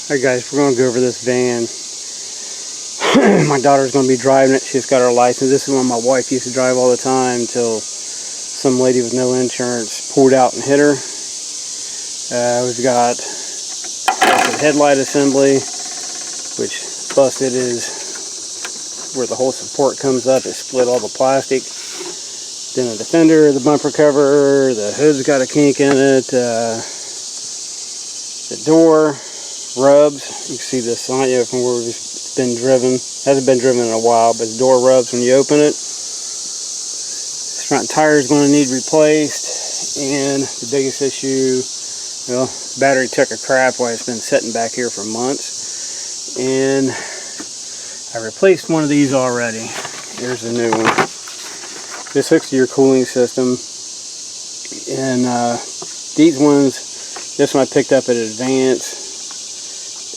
Alright guys, we're going to go over this van. My daughter's going to be driving it. She's got her license. This is one my wife used to drive all the time until some lady with no insurance pulled out and hit her. We've got the headlight assembly, which busted is where the whole support comes up. It split all the plastic. Then the fender, the bumper cover, the hood's got a kink in it. The door rubs. You can see this on it from where it's been driven. Hasn't been driven in a while, but the door rubs when you open it. This front tire is going to need replaced, and the biggest issue, well, the battery took a crap while it's been sitting back here for months, and I replaced one of these already. Here's the new one. This hooks to your cooling system, and these ones, this one I picked up at Advance,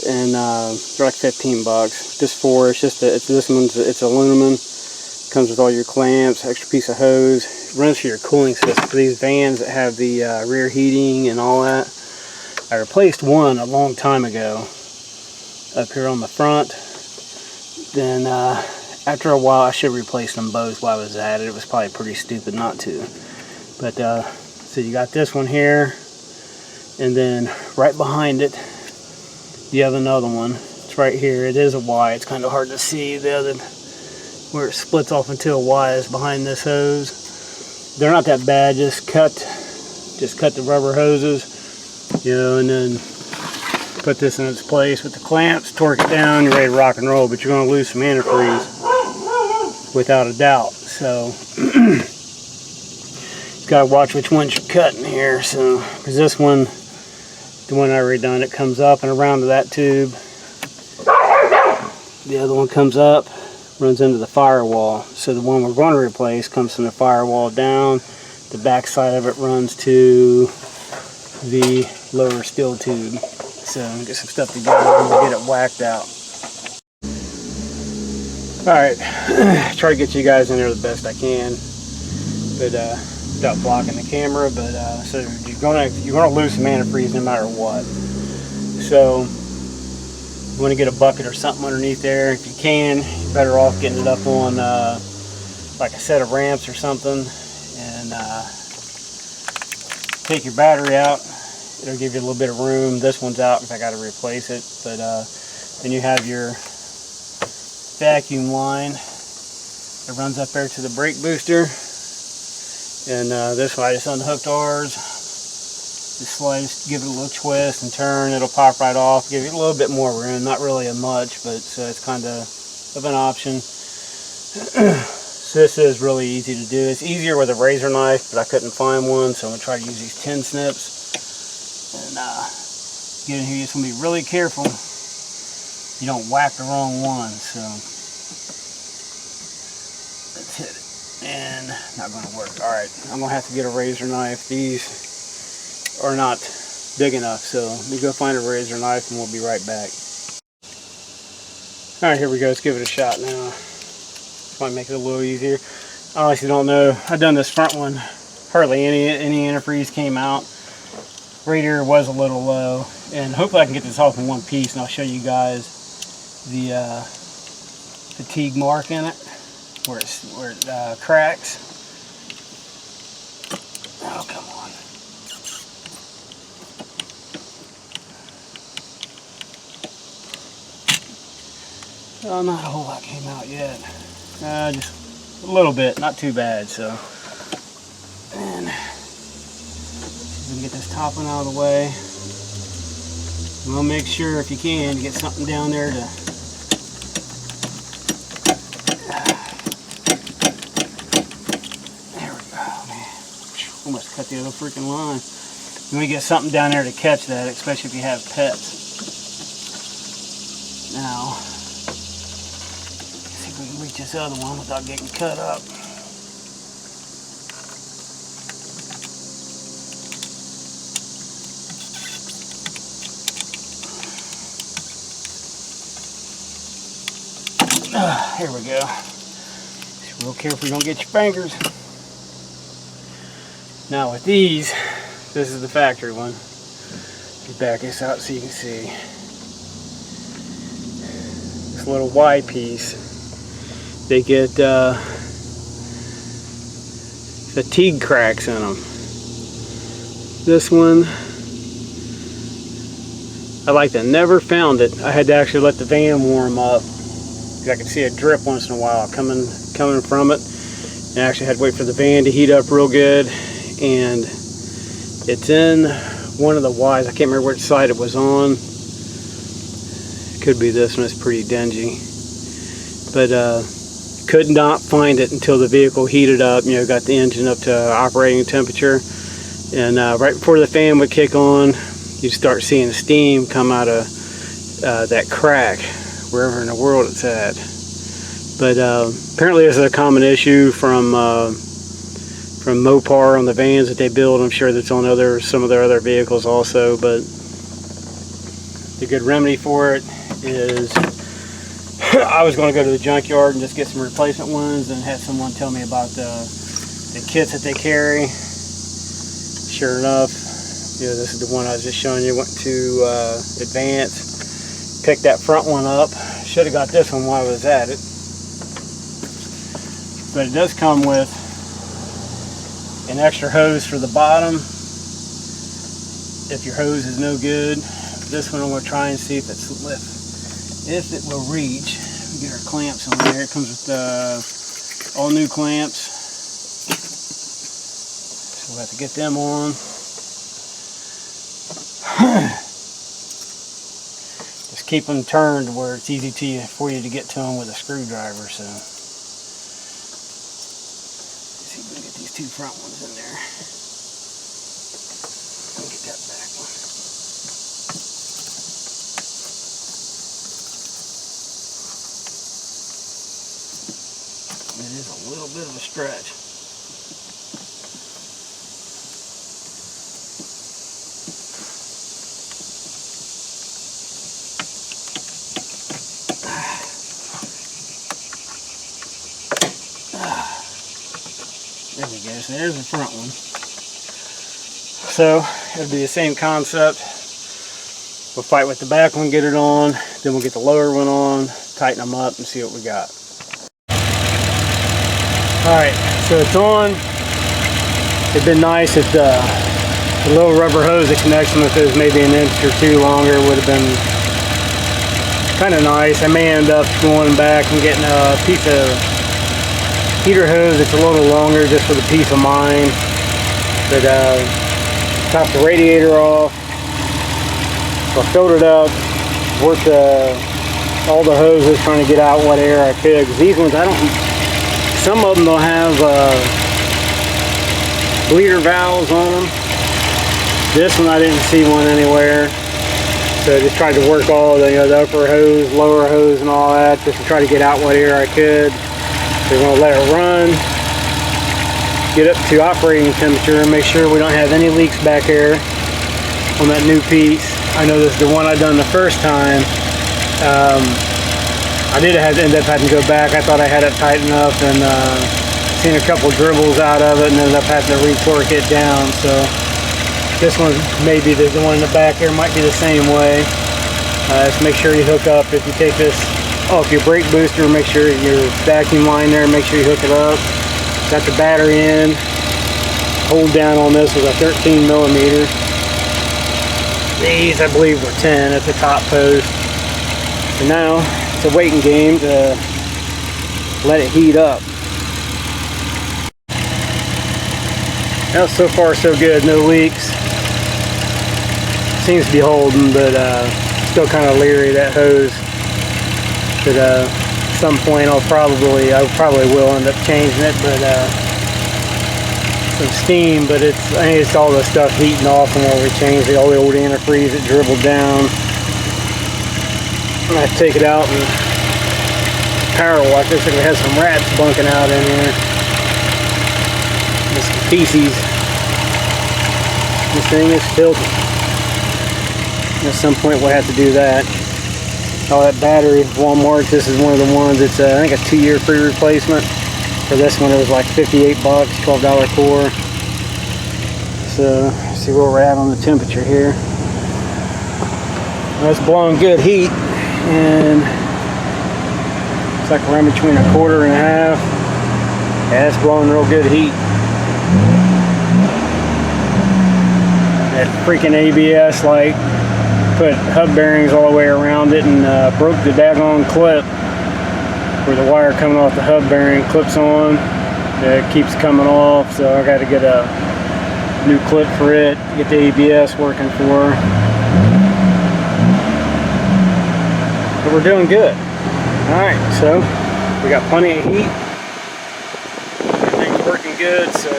and they're like 15 bucks. This this one's, it's aluminum, comes with all your clamps, extra piece of hose. It runs for your cooling system for these vans that have the rear heating and all that. I replaced one a long time ago up here on the front. Then after a while, I should replace them both while I was at it. It was probably pretty stupid not to. But so you got this one here, and then right behind it you have another one. It's right here. It is a Y. It's kind of hard to see. The other, where it splits off into a Y, is behind this hose. They're not that bad. Just cut the rubber hoses, you know, and then put this in its place with the clamps, torque it down, you're ready to rock and roll. But you're going to lose some antifreeze without a doubt. So you got to watch which ones you're cutting here. So, because this one, the one I redone, it comes up and around to that tube. The other one comes up, runs into the firewall. So the one we're going to replace comes from the firewall down. The back side of it runs to the lower steel tube. So get some stuff together and we'll get it whacked out. Alright, try to get you guys in there the best I can, but without blocking the camera. But so you're gonna lose some antifreeze no matter what. So you want to get a bucket or something underneath there. If you can, you're better off getting it up on like a set of ramps or something, and take your battery out. It'll give you a little bit of room. This one's out because I got to replace it. But then you have your vacuum line that runs up there to the brake booster. And this one I just unhooked ours. Just slice, give it a little twist and turn. It'll pop right off. Give you a little bit more room. Not really a much, but it's kind of an option. So this is really easy to do. It's easier with a razor knife, but I couldn't find one, so I'm gonna try to use these tin snips. And get in here, you just want to be really careful you don't whack the wrong one. So let's hit it, and not going to work. Alright, I'm going to have to get a razor knife. These are not big enough, so let me go find a razor knife and we'll be right back. Alright, here we go. Let's give it a shot now. Might make it a little easier. I honestly don't know. I've done this front one, hardly any antifreeze came out. Radiator was a little low, and hopefully I can get this off in one piece, and I'll show you guys the fatigue mark in it where it cracks. Oh, come on. Oh, not a whole lot came out yet. Just a little bit, not too bad. So, and we can get this top one out of the way. We'll make sure, if you can, to get something down there to there we go, man. Almost cut the other freaking line. You want to get something down there to catch that, especially if you have pets. Now, see if we can reach this other one without getting cut up. Here we go. Just real careful you don't get your fingers. Now with these, this is the factory one. Let me back this out so you can see. this little Y piece, they get fatigue cracks in them. This one, I like that. Never found it. I had to actually let the van warm up because I could see a drip once in a while coming from it. And I actually had to wait for the van to heat up real good. And it's in one of the Ys. I can't remember which side it was on. Could be this one. It's pretty dingy. But could not find it until the vehicle heated up. You know, got the engine up to operating temperature. And right before the fan would kick on, you start seeing steam come out of that crack, wherever in the world it's at. But apparently this is a common issue from Mopar on the vans that they build. I'm sure that's on some of their other vehicles also. But the good remedy for it is I was going to go to the junkyard and just get some replacement ones, and had someone tell me about the kits that they carry. Sure enough, you know, this is the one I was just showing you. Went to Advance, picked that front one up. Should have got this one while I was at it. But it does come with an extra hose for the bottom if your hose is no good. This one I'm going to try and see if it will reach. Get our clamps on there. It comes with all new clamps. So we'll have to get them on. Just keep them turned where it's easy for you to get to them with a screwdriver. So let's see if we can get these two front ones in there. Get that back one. It is a little bit of a stretch. There we go, so there's the front one. So it'll be the same concept. We'll fight with the back one, get it on, then we'll get the lower one on, tighten them up and see what we got. Alright, so it's on. It'd been nice if the little rubber hose that connects them, if it was maybe an inch or two longer, would have been kind of nice. I may end up going back and getting a piece of heater hose that's a little longer just for the peace of mind. But top the radiator off. So I filled it up, worked all the hoses trying to get out what air I could. Because these ones, some of them will have bleeder valves on them. This one I didn't see one anywhere. So I just tried to work all the upper hose, lower hose and all that, just to try to get out what air I could. We're going to let it run, get up to operating temperature, and make sure we don't have any leaks back there on that new piece. I know this is the one I done the first time. I did end up having to go back. I thought I had it tight enough, and seen a couple dribbles out of it, and ended up having to re-torque it down. So this one, maybe the one in the back here might be the same way. Just make sure you hook up if you take this off your brake booster. Make sure your vacuum line there, make sure you hook it up. Got the battery in. Hold down on this with a 13 millimeter. These I believe were 10 at the top post. So now it's a waiting game to let it heat up. Now so far so good, no leaks. Seems to be holding, but still kind of leery of that hose. But at some point I probably will end up changing it. But some steam, but I think it's all the stuff heating off from where we changed the old antifreeze that dribbled down. I take it out and power wash. Looks like we have some rats bunking out in here. There's some feces. This thing is filthy. At some point we'll have to do that. Oh, that battery, Walmart, this is one of the ones that's I think a 2-year free replacement. For this one it was like 58 bucks, $12 core. So let's see where we're at on the temperature here. Well, it's blowing good heat, and It's like around between 1/4 and 1/2. Yeah, it's blowing real good heat. That freaking ABS light put hub bearings all the way around it and broke the daggone clip where the wire coming off the hub bearing clips on. It keeps coming off, so I got to get a new clip for it, get the ABS working for her. But we're doing good. Alright, so we got plenty of heat. Everything's working good, so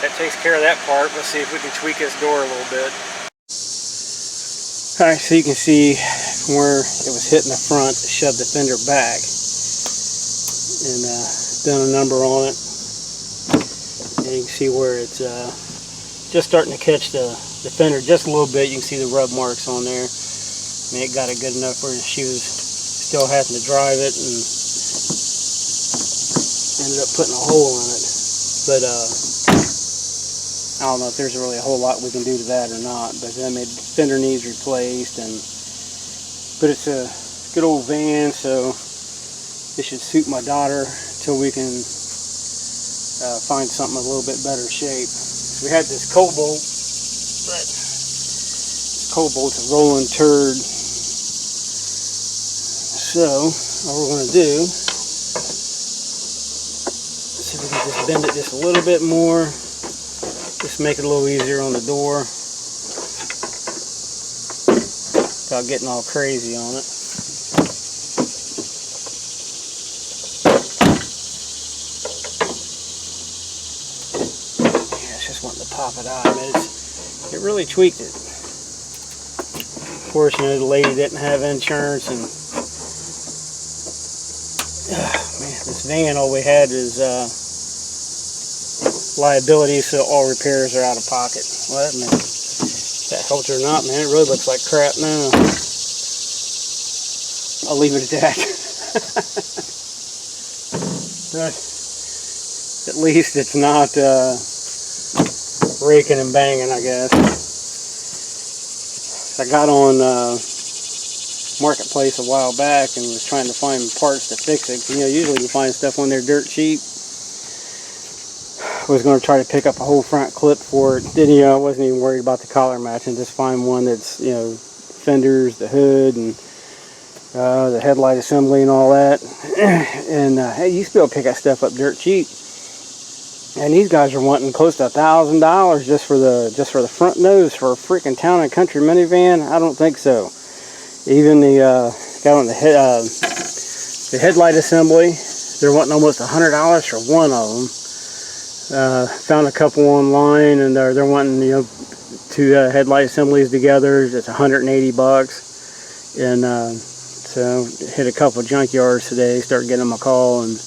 that takes care of that part. Let's see if we can tweak this door a little bit. Alright, so you can see from where it was hitting the front, it shoved the fender back. And done a number on it. And you can see where it's just starting to catch the fender just a little bit. You can see the rub marks on there. I mean, it got it good enough where she was still having to drive it and ended up putting a hole in it. But I don't know if there's really a whole lot we can do to that or not. But I mean, the fender needs replaced, but it's a good old van, so it should suit my daughter till we can find something a little bit better shape. We had this cobalt, but this cobalt's a rolling turd. So all we're going to do, let's see if we can just bend it just a little bit more, just make it a little easier on the door without getting all crazy on it. Wanting to pop it out. I mean, it really tweaked it. Fortunately, the lady didn't have insurance, and man, this van, all we had is liability, so all repairs are out of pocket. Well, that, man, if that helped or not, man, it really looks like crap now. I'll leave it at that. But at least it's not raking and banging, I guess. I got on Marketplace a while back and was trying to find parts to fix it. You know, usually you find stuff on there dirt cheap. I was going to try to pick up a whole front clip for it. Then, you know, I wasn't even worried about the collar matching. Just find one that's, you know, fenders, the hood, and the headlight assembly and all that. And hey, you used to be able to pick that stuff up dirt cheap. And these guys are wanting close to $1,000 just for the front nose for a freaking Town and Country minivan. I don't think so. Even the guy on the headlight assembly, they're wanting almost $100 for one of them. Found a couple online, and they're wanting, you know, two headlight assemblies together. It's $180. And so hit a couple junkyards today, start getting them a call and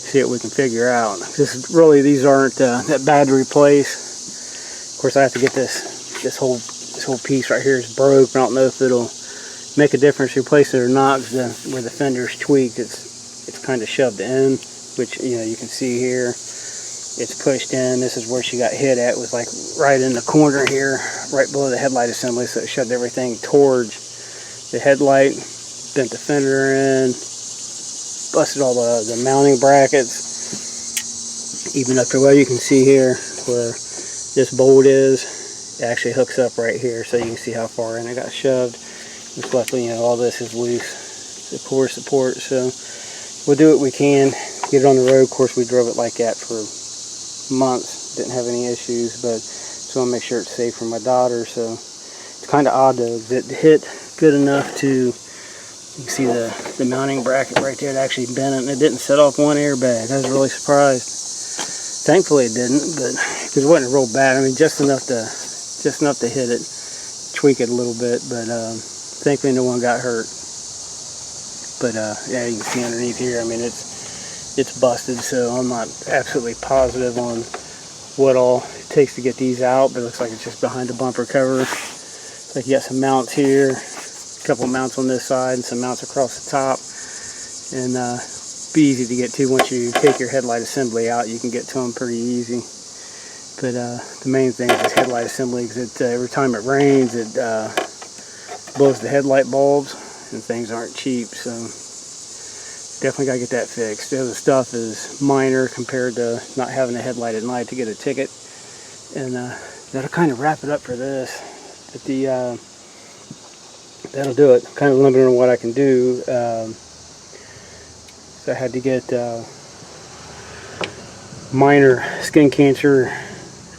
see what we can figure out. This really, these aren't that bad to replace. Of course, I have to get this whole piece right here is broke. I don't know if it'll make a difference replace it or not, because where the fender's tweaked, it's kind of shoved in, which, you know, you can see here. It's pushed in. This is where she got hit at. It was like right in the corner here, right below the headlight assembly, so it shoved everything towards the headlight, bent the fender in, busted all the mounting brackets, even up to where you can see here where this bolt is. It actually hooks up right here, so you can see how far in it got shoved. It's luckily, you know, all this is loose, the core support, so we'll do what we can, get it on the road. Of course, we drove it like that for months, didn't have any issues, but just want to make sure it's safe for my daughter. So it's kind of odd though, it hit good enough to, you can see the mounting bracket right there. It actually bent it, and it didn't set off one airbag. I was really surprised. Thankfully it didn't, but because it wasn't real bad. I mean, just enough to hit it, tweak it a little bit, but thankfully no one got hurt. But yeah, you can see underneath here, I mean, it's busted, so I'm not absolutely positive on what all it takes to get these out, but it looks like it's just behind the bumper cover. It's like you got some mounts here, a couple mounts on this side, and some mounts across the top, and be easy to get to. Once you take your headlight assembly out, you can get to them pretty easy. But the main thing is this headlight assembly, because every time it rains, it blows the headlight bulbs, and things aren't cheap. So definitely got to get that fixed. The other stuff is minor compared to not having a headlight at night to get a ticket. And that'll kind of wrap it up for this. But that'll do it. Kind of limited on what I can do. So I had to get minor skin cancer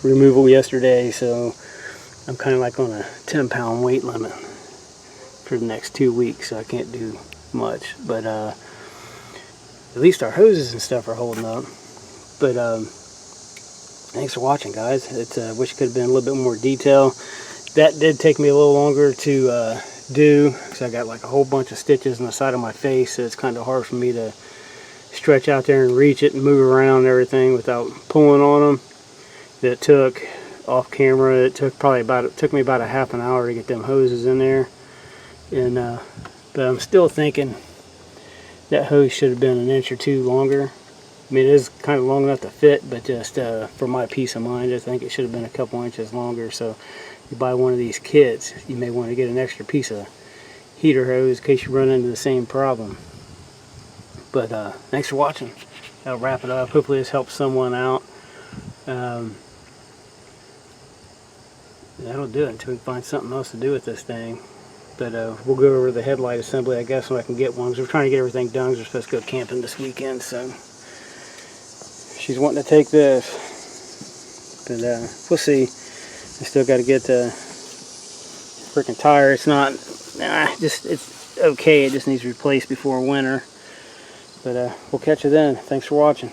removal yesterday, so I'm kind of like on a 10-pound weight limit for the next 2 weeks, so I can't do much. But at least our hoses and stuff are holding up. But thanks for watching, guys. Wish it could have been a little bit more detail. That did take me a little longer to do, because I got like a whole bunch of stitches on the side of my face, so it's kind of hard for me to stretch out there and reach it and move around and everything without pulling on them. That took off camera. It took me about a half an hour to get them hoses in there. And but I'm still thinking that hose should have been an inch or two longer. I mean, it is kind of long enough to fit, but just for my peace of mind, I think it should have been a couple inches longer. So you buy one of these kits, you may want to get an extra piece of heater hose in case you run into the same problem. But thanks for watching. That'll wrap it up. Hopefully this helps someone out. That'll do it until we find something else to do with this thing. But we'll go over the headlight assembly, I guess, when I can get one. Because we're trying to get everything done, because we're supposed to go camping this weekend. So she's wanting to take this. But we'll see. I still got to get the freaking tire. It's not, it's okay. It just needs replaced before winter. But we'll catch you then. Thanks for watching.